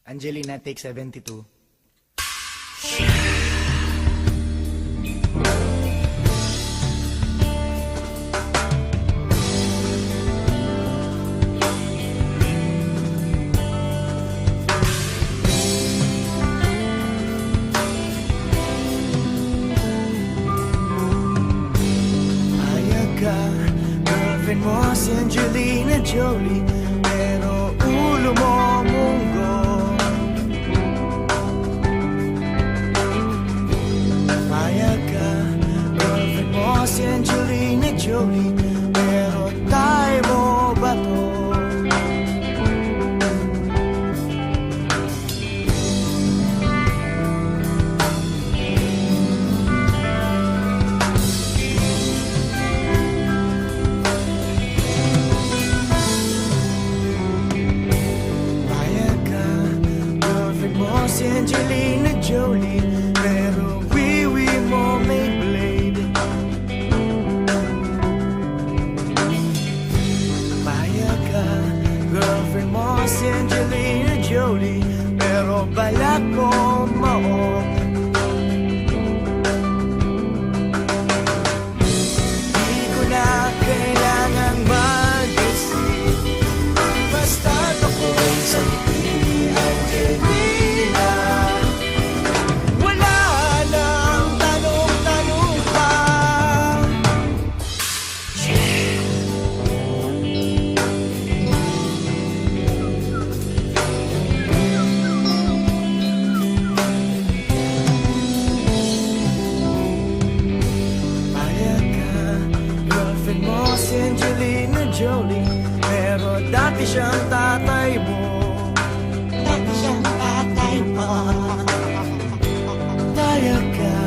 Angelina, take 72. Girlfriend mo si Angelina Jolie, pero ulo mo munggo. Payag ka, girlfriend mo si Angelina Jolie, pero tayo mo bato. Si Angelina Jolie, pero wiwi mo may blade. Payag ka, girlfriend mo si Angelina Jolie, pero balak ko maok. Di ko na kailangang mag-isip, basta't ako'y sabi Angelina. Si Angelina Jolie, pero dati siyang tatay mo. Dati siyang tatay mo. Payag ka,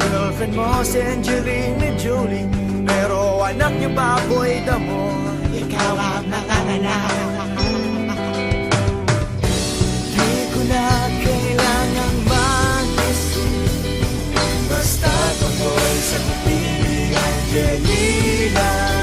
girlfriend mo si Angelina Jolie, pero anak niyo baboy damo. Ikaw ang nanganganak. Di ko na kailangang mag-isip, basta tungkol sa pipili Angelina.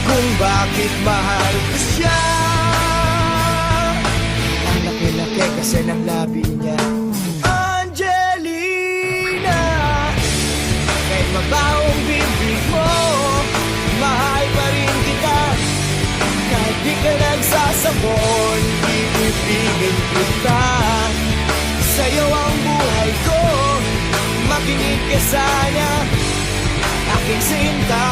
Kung bakit mahal ko siya. Ang laki-laki kasi ng labi niya, Angelina. Kahit mabawang bibig mo, mahal pa rin kita. Kahit di ka nagsasabon, ibibigin kita. Sa'yo ang buhay ko, makinig ka sana, aking sinta.